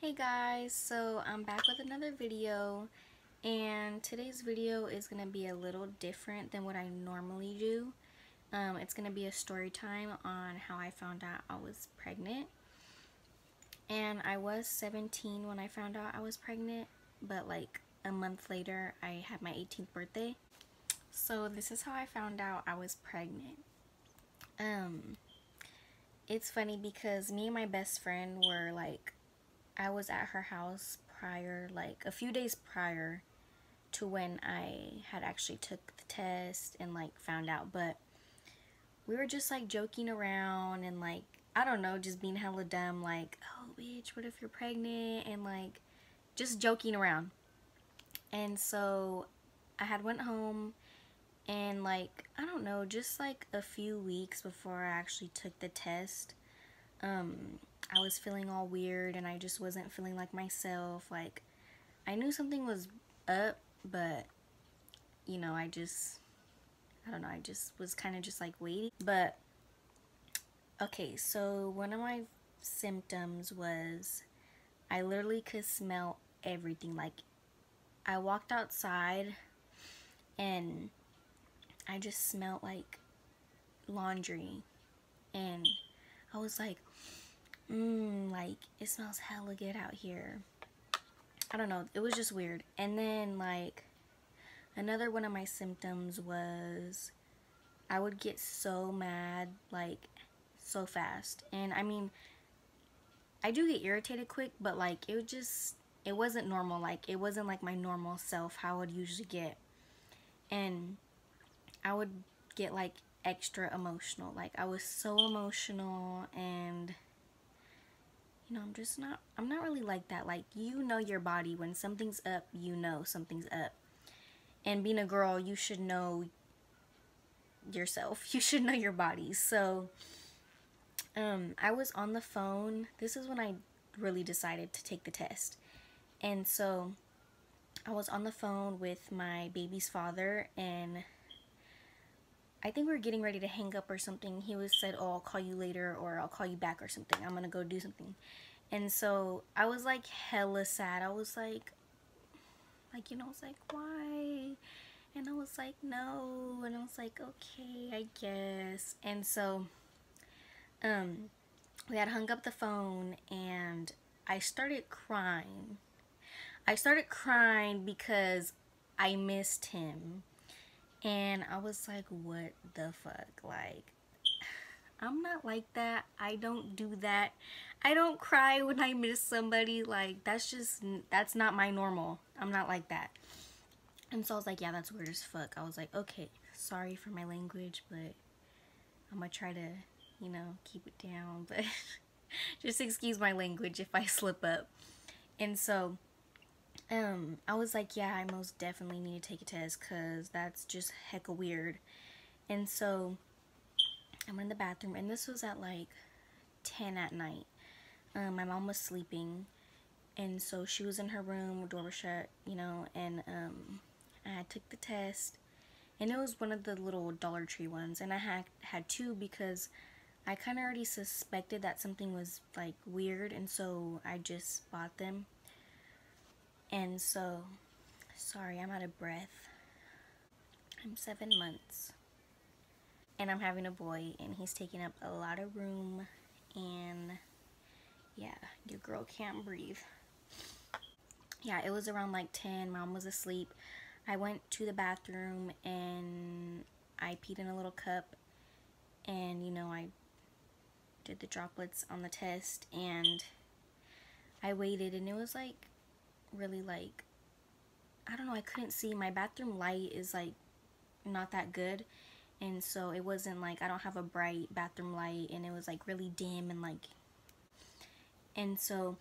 Hey guys, so I'm back with another video, and today's video is going to be a little different than what I normally do. It's going to be a story time on how I found out I was pregnant. And I was 17 when I found out I was pregnant, but like a month later I had my 18th birthday. So this is how I found out I was pregnant. It's funny because me and my best friend were like, I was at her house prior, like a few days prior to when I had actually took the test and like found out, but we were just like joking around and like, I don't know, just being hella dumb, like, oh bitch, what if you're pregnant, and like just joking around. And so I had went home, and like, I don't know, just like a few weeks before I actually took the test, I was feeling all weird and I just wasn't feeling like myself. Like, I knew something was up, but you know, I don't know, I just was kind of just like waiting. But okay, so one of my symptoms was I literally could smell everything. Like, I walked outside and I just smelled like laundry, and I was like, like, it smells hella good out here. I don't know, it was just weird. And then like another one of my symptoms was I would get so mad, like, so fast. And I mean, I do get irritated quick, but like it wasn't normal. Like, it wasn't like my normal self, how I would usually get. And I would get like extra emotional. Like, I was so emotional, and you know, I'm not really like that. Like, you know your body. When something's up, you know something's up. And being a girl, you should know yourself. You should know your body. So, I was on the phone. This is when I really decided to take the test. And so, I was on the phone with my baby's father, and I think we were getting ready to hang up or something. He was said, oh, I'll call you later, or I'll call you back or something. I'm gonna go do something. And so I was like hella sad. I was like, you know, I was like, why? And I was like, no. And I was like, okay, I guess. And so we had hung up the phone, and I started crying. I started crying because I missed him. And I was like, what the fuck? Like, I'm not like that. I don't do that. I don't cry when I miss somebody. Like, that's not my normal. I'm not like that. And so I was like, yeah, that's weird as fuck. I was like, okay, sorry for my language, but I'm gonna try to, you know, keep it down. But just excuse my language if I slip up. And so I was like, yeah, I most definitely need to take a test, because that's just hecka weird. And so I'm in the bathroom, and this was at like 10 at night. My mom was sleeping, and so she was in her room, door was shut, you know, and I took the test, and it was one of the little Dollar Tree ones, and I had two because I kind of already suspected that something was like weird, and so I just bought them. And so, sorry, I'm out of breath. I'm 7 months, and I'm having a boy, and he's taking up a lot of room, and yeah, your girl can't breathe. Yeah, it was around like 10. Mom was asleep. I went to the bathroom, and I peed in a little cup, and you know, I did the droplets on the test, and I waited, and it was like really, like, I don't know, I couldn't see. My bathroom light is like not that good, and so it wasn't like, I don't have a bright bathroom light, and it was like really dim, and like, and so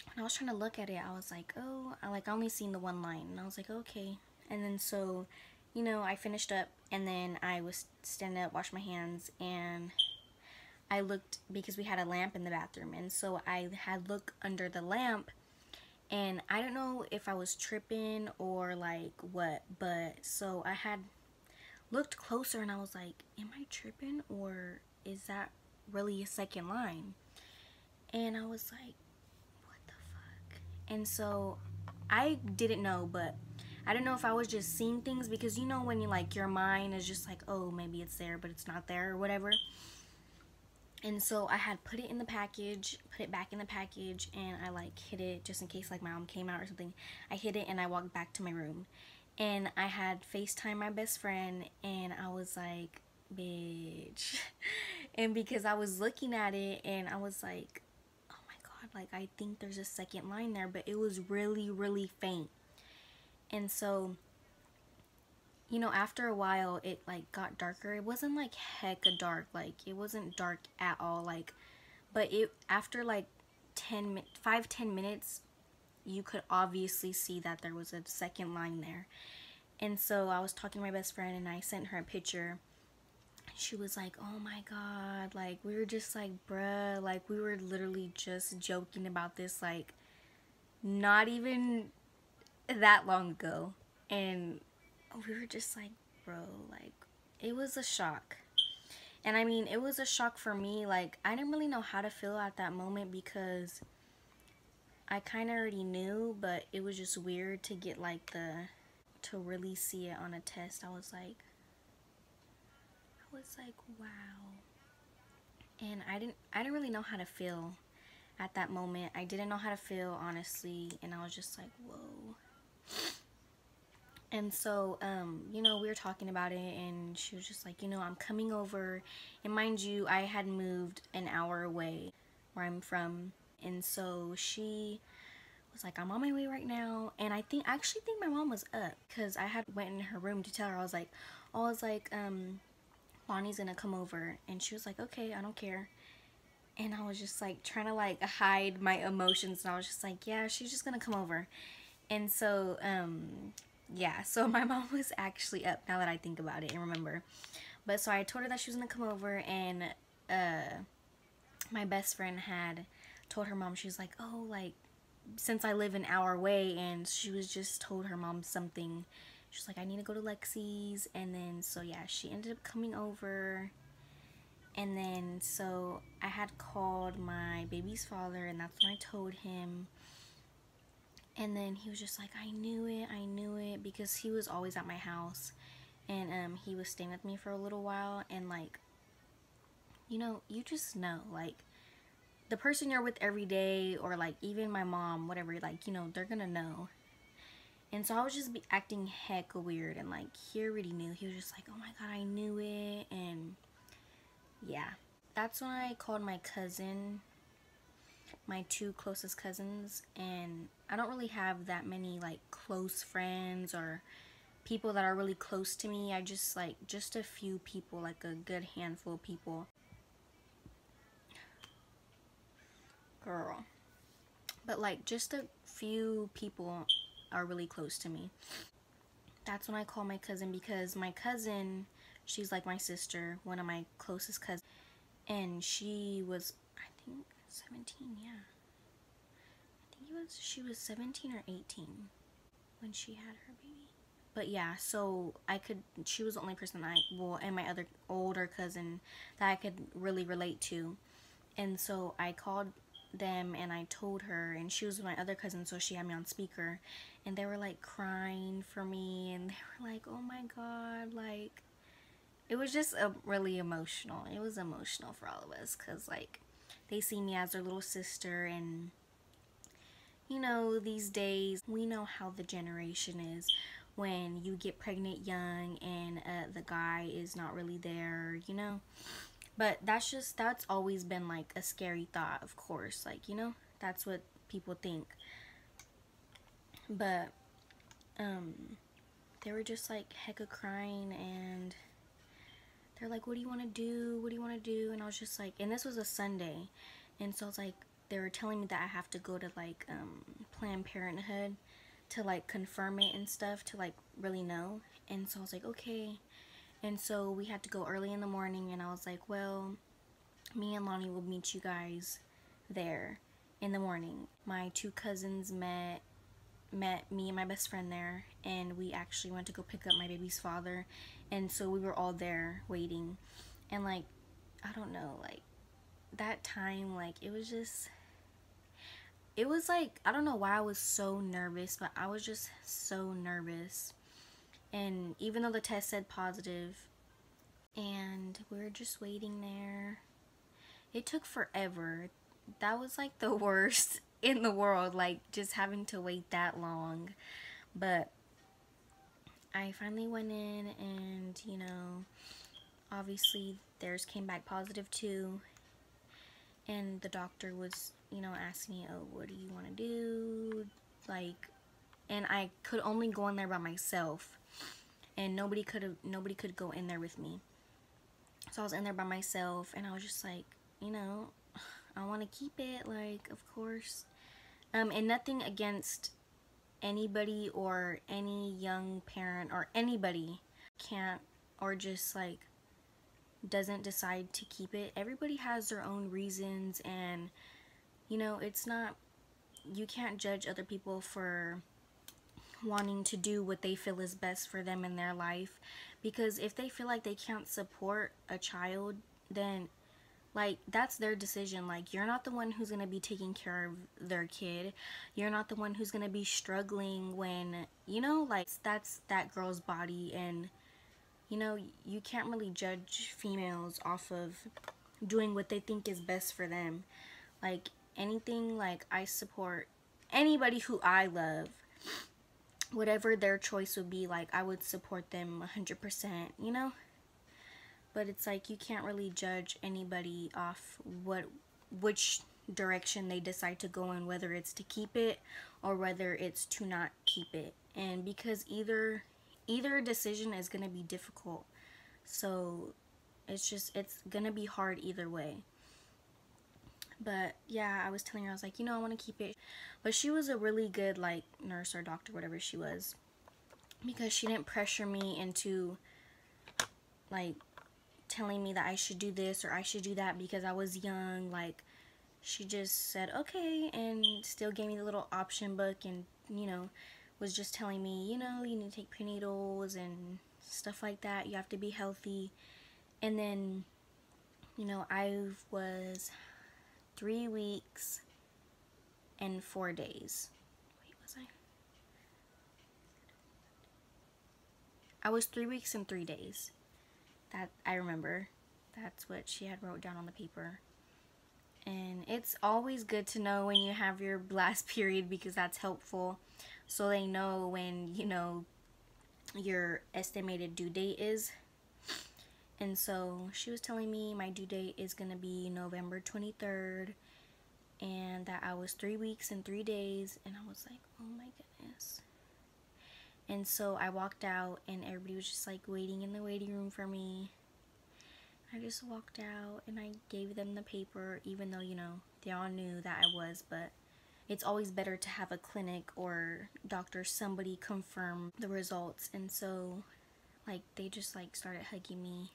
when I was trying to look at it, I was like, oh, I only seen the one line, and I was like, okay. And then so, you know, I finished up, and then I was standing up, washed my hands, and I looked, because we had a lamp in the bathroom, and so I had looked under the lamp, and I don't know if I was tripping or like what, but so I had looked closer, and I was like, am I tripping, or is that really a second line? And I was like, what the And so I didn't know, but I didn't know if I was just seeing things, because you know when you like your mind is just like, oh, maybe it's there but it's not there or whatever. And so I had put it in the package, put it back in the package, and I like hid it just in case like my mom came out or something. I hid it and I walked back to my room. And I had FaceTime my best friend and I was like, bitch. And because I was looking at it and I was like, oh my god, like I think there's a second line there, but it was really, really faint. And so, you know, after a while it like got darker. It wasn't like hecka dark, like it wasn't dark at all, like, but it after like 5-10 minutes you could obviously see that there was a second line there. And so I was talking to my best friend and I sent her a picture. She was like, oh my god, like we were just like, bruh, like we were literally just joking about this like not even that long ago. And we were just like, bro, like it was a shock. And I mean, it was a shock for me. Like I didn't really know how to feel at that moment because I kind of already knew, but it was just weird to get like to really see it on a test. I was like, wow. And I didn't really know how to feel at that moment. I didn't know how to feel, honestly, and I was just like, whoa. And so, you know, we were talking about it, and she was just like, you know, I'm coming over. And mind you, I had moved an hour away where I'm from. And so she was like, I'm on my way right now. And I actually think my mom was up because I had went in her room to tell her. I was like, Lonnie's gonna come over. And she was like, okay, I don't care. And I was just like trying to like hide my emotions. And I was just like, yeah, she's just gonna come over. And so, yeah, so my mom was actually up, now that I think about it and remember. But so I told her that she was gonna come over, and my best friend had told her mom, she was like, oh, like, since I live an hour away, and she was just told her mom something. She was like, I need to go to Lexi's. And then so yeah, she ended up coming over. And then so I had called my baby's father, and that's when I told him. And then he was just like, I knew it, because he was always at my house. And he was staying with me for a little while. And like, you know, you just know, like, the person you're with every day, or like even my mom, whatever, like, you know, they're gonna know. And so I was just acting hecka weird, and like he already knew. He was just like, oh my god, I knew it. And yeah, that's when I called my cousin, my two closest cousins. And I don't really have that many like close friends or people that are really close to me. I just like just a few people, like a good handful of people. Girl. But like just a few people are really close to me. That's when I call my cousin, because my cousin, she's like my sister, one of my closest cousins. And she was, I think, 17, yeah. She was 17 or 18 when she had her baby. But yeah, so she was the only person and my other older cousin that I could really relate to. And so I called them and I told her, and she was with my other cousin, so she had me on speaker. And they were like crying for me, and they were like, oh my god, like, it was just really emotional. It was emotional for all of us, because like they see me as their little sister. And you know, these days we know how the generation is when you get pregnant young and the guy is not really there, you know. But that's always been like a scary thought, of course, like, you know, that's what people think. But they were just like hecka crying, and they're like, what do you want to do, what do you want to do? And I was just like, and this was a Sunday, and so I was like, they were telling me that I have to go to like Planned Parenthood to like confirm it and stuff, to like really know. And so I was like, okay. And so we had to go early in the morning, and I was like, well, me and Lonnie will meet you guys there in the morning. My two cousins met me and my best friend there, and we actually went to go pick up my baby's father. And so we were all there waiting. And like, I don't know, like that time, like it was just, it was like, I don't know why I was so nervous, but I was just so nervous. And even though the test said positive, and we were just waiting there, it took forever. That was like the worst in the world, like just having to wait that long. But I finally went in, and obviously theirs came back positive too. And the doctor was, asking me, oh, what do you want to do? Like, and I could only go in there by myself, and nobody could go in there with me. So I was in there by myself, and I was just like, I want to keep it, like, of course. And nothing against anybody or any young parent or anybody can't, or just like doesn't decide to keep it. Everybody has their own reasons, and it's not, you can't judge other people for wanting to do what they feel is best for them in their life, because if they feel like they can't support a child, then like that's their decision. Like, you're not the one who's going to be taking care of their kid. You're not the one who's going to be struggling when like that's that girl's body. And you can't really judge females off of doing what they think is best for them. Like, anything, like, I support anybody who I love, whatever their choice would be. Like, I would support them 100%, but it's like you can't really judge anybody off which direction they decide to go in, whether it's to keep it or whether it's to not keep it. And because either decision is going to be difficult, so it's gonna be hard either way. But yeah, I was telling her, I was like, I want to keep it. But she was a really good, like, nurse or doctor, whatever she was, because she didn't pressure me into like telling me that I should do this or I should do that because I was young. Like, she just said okay, and still gave me the little option book, and was just telling me, you need to take prenatals and stuff like that. You have to be healthy. And then I was 3 weeks and 4 days. Wait, was I was 3 weeks and 3 days. That I remember. That's what she had wrote down on the paper. And it's always good to know when you have your blast period, because that's helpful, so they know when your estimated due date is. And so she was telling me my due date is gonna be November 23rd, and that I was 3 weeks and 3 days. And I was like, oh my goodness. And so I walked out, and everybody was just like waiting in the waiting room for me. I just walked out, and I gave them the paper, even though they all knew that I was. But it's always better to have a clinic or doctor, somebody confirm the results. And so like they just like started hugging me,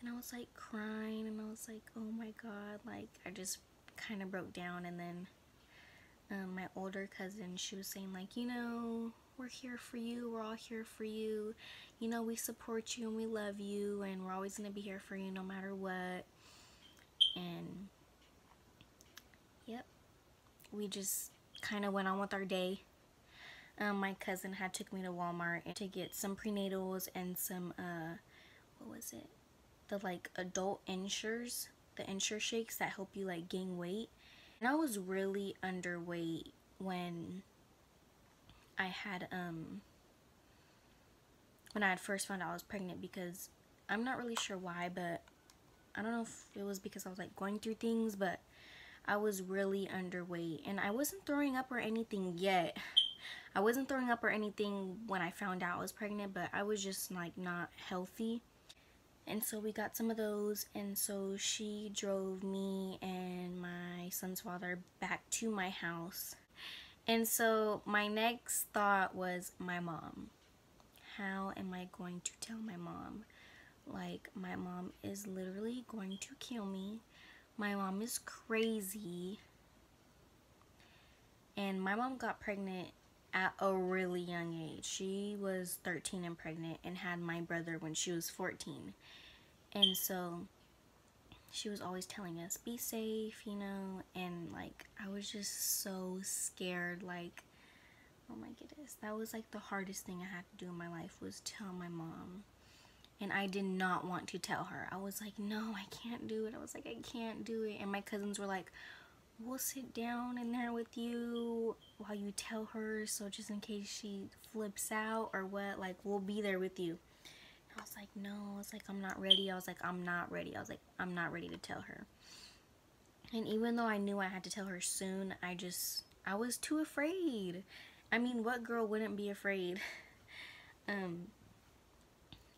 and I was like crying, and I was like, oh my god, like I just kind of broke down. And then my older cousin, she was saying like, we're here for you, we're all here for you, we support you and we love you, and we're always gonna be here for you no matter what. And yep, we just kind of went on with our day. My cousin had took me to Walmart to get some prenatals and some what was it, the like adult Ensures, the Ensure shakes that help you like gain weight. And I was really underweight when I had first found out I was pregnant, because I'm not really sure why, but I don't know if it was because I was like going through things, but I was really underweight. And I wasn't throwing up or anything yet. I wasn't throwing up or anything when I found out I was pregnant, but I was just like not healthy. And so we got some of those, and so she drove me and my son's father back to my house. And so my next thought was my mom. How am I going to tell my mom? Like, my mom is literally going to kill me. My mom is crazy. And my mom got pregnant at a really young age. She was 13 and pregnant, and had my brother when she was 14. And so she was always telling us, be safe, you know, and like I was just so scared. Like, oh my goodness, that was like the hardest thing I had to do in my life, was tell my mom. And I did not want to tell her. I was like, no, I can't do it. I was like, I can't do it. And my cousins were like, we'll sit down in there with you while you tell her, so just in case she flips out or what, like, we'll be there with you. And I was like, no. I was like, I'm not ready. I was like, I'm not ready. I was like, I'm not ready to tell her. And even though I knew I had to tell her soon, I was too afraid. I mean, what girl wouldn't be afraid?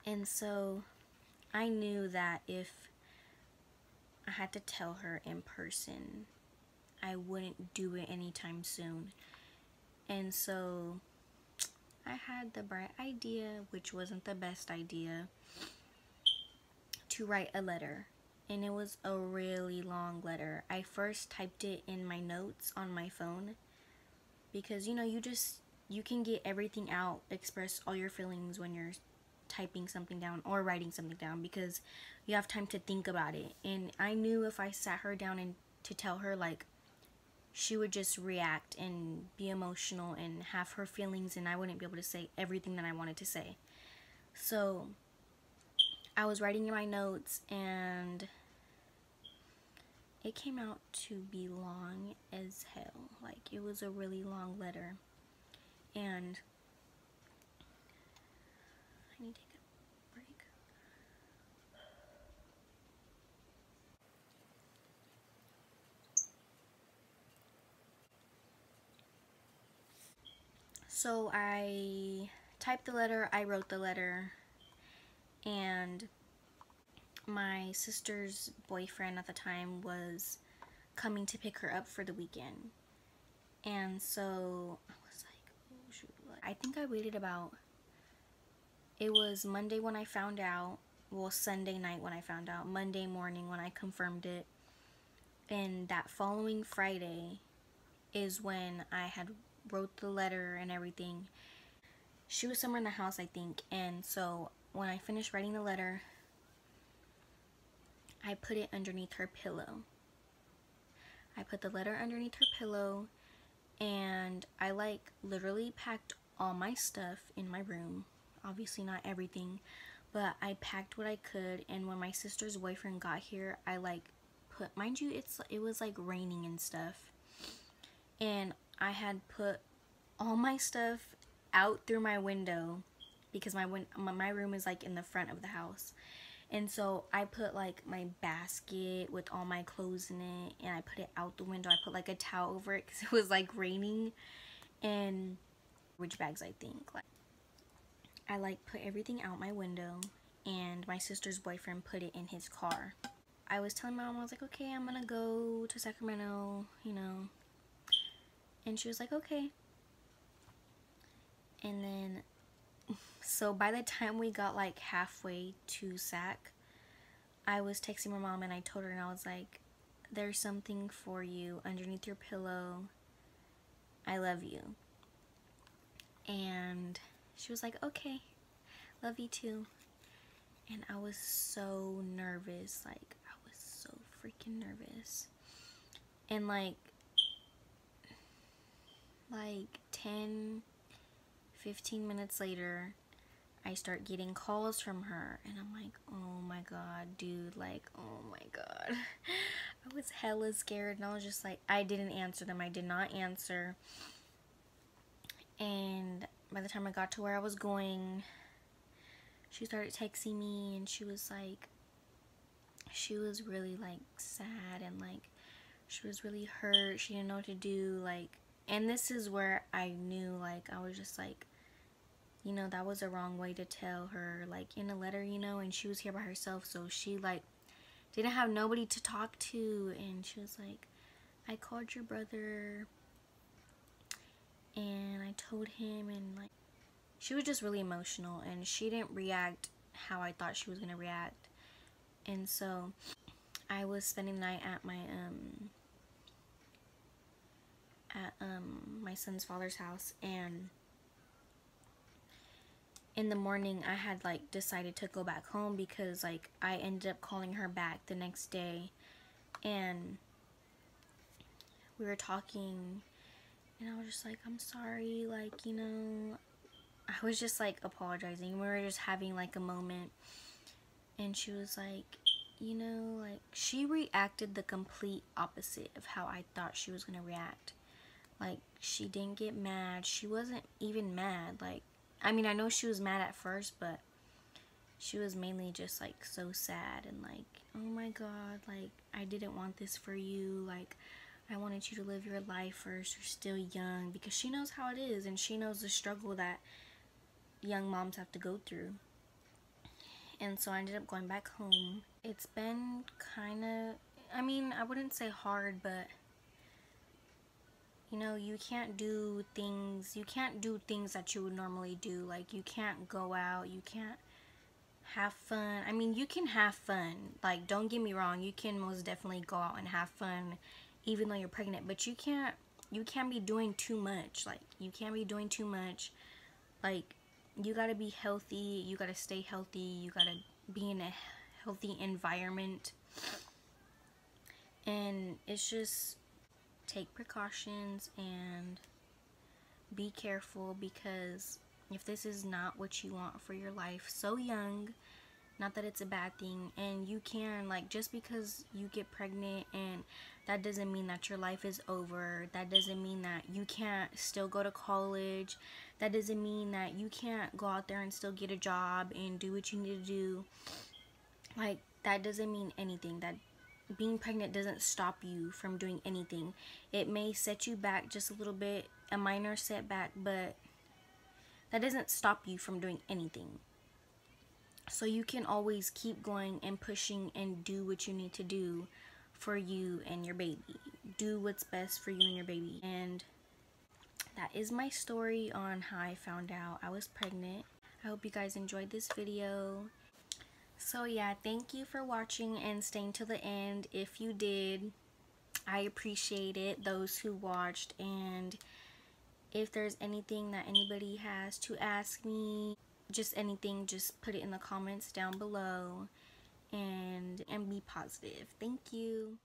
And so I knew that if I had to tell her in person, I wouldn't do it anytime soon. And so I had the bright idea, which wasn't the best idea, to write a letter. And it was a really long letter. I first typed it in my notes on my phone, because you know, you can get everything out, express all your feelings when you're typing something down or writing something down, because you have time to think about it. And I knew if I sat her down and to tell her, like, she would just react and be emotional and have her feelings, and I wouldn't be able to say everything that I wanted to say. So I was writing in my notes, and it came out to be long as hell. Like, it was a really long letter. And I need to take a break. So I typed the letter, I wrote the letter, and my sister's boyfriend at the time was coming to pick her up for the weekend. And so I was like, oh shoot. I think I waited about, it was Monday when I found out, well, Sunday night when I found out, Monday morning when I confirmed it, and that following Friday is when I had wrote the letter and everything. She was somewhere in the house, I think, and so when I finished writing the letter, I put it underneath her pillow. I put the letter underneath her pillow, and I like literally packed all my stuff in my room. Obviously not everything, but I packed what I could. And when my sister's boyfriend got here, I like put, mind you, it was like raining and stuff, and I had put all my stuff out through my window, because my room is like in the front of the house. And so I put like my basket with all my clothes in it, and I put it out the window. I put like a towel over it because it was like raining, and which bags, I think. Like, I like put everything out my window, and my sister's boyfriend put it in his car. I was telling my mom, I was like, okay, I'm gonna go to Sacramento, you know. And she was like, okay. And then, so by the time we got like halfway to Sac, I was texting my mom, and I told her, and I was like, there's something for you underneath your pillow. I love you. And she was like, okay, love you too. And I was so nervous. Like, I was so freaking nervous. And like 10, 15 minutes later, I start getting calls from her, and I'm like, oh my god, dude, like, oh my god. I was hella scared, and I was just like, I didn't answer them. I did not answer. And by the time I got to where I was going, she started texting me, and she was like, she was really like sad, and like she was really hurt. She didn't know what to do, like, and this is where I knew, like, I was just like, you know, that was a wrong way to tell her, like, in a letter, you know. And she was here by herself, so she like didn't have nobody to talk to. And she was like, I called your brother and I told him, and like, she was just really emotional, and she didn't react how I thought she was gonna react. And so I was spending the night at my son's father's house, and in the morning I had like decided to go back home because like I ended up calling her back the next day, and we were talking, and I was just like, I'm sorry, like, you know, I was just like apologizing. We were just having like a moment, and she was like, you know, like, she reacted the complete opposite of how I thought she was gonna react. Like, she didn't get mad. She wasn't even mad. Like, I mean, I know she was mad at first, but she was mainly just like so sad and like, oh my god, like, I didn't want this for you. Like, I wanted you to live your life first. You're still young, because she knows how it is, and she knows the struggle that young moms have to go through. And so I ended up going back home. It's been kind of, I mean, I wouldn't say hard, but you know, you can't do things that you would normally do. Like, you can't go out, you can't have fun. I mean, you can have fun. Like, don't get me wrong, you can most definitely go out and have fun even though you're pregnant, but you can't be doing too much. Like, you can't be doing too much. Like, you gotta be healthy, you gotta stay healthy, you gotta be in a healthy environment. And it's just, take precautions and be careful, because if this is not what you want for your life so young, not that it's a bad thing, and you can, like, just because you get pregnant, and that doesn't mean that your life is over. That doesn't mean that you can't still go to college. That doesn't mean that you can't go out there and still get a job and do what you need to do. Like, that doesn't mean anything. That being pregnant doesn't stop you from doing anything. It may set you back just a little bit, a minor setback, but that doesn't stop you from doing anything. So you can always keep going and pushing and do what you need to do for you and your baby. Do what's best for you and your baby. And that is my story on how I found out I was pregnant. I hope you guys enjoyed this video. So yeah, thank you for watching and staying till the end. If you did, I appreciate it, those who watched. And if there's anything that anybody has to ask me, just anything, just put it in the comments down below, and be positive. Thank you.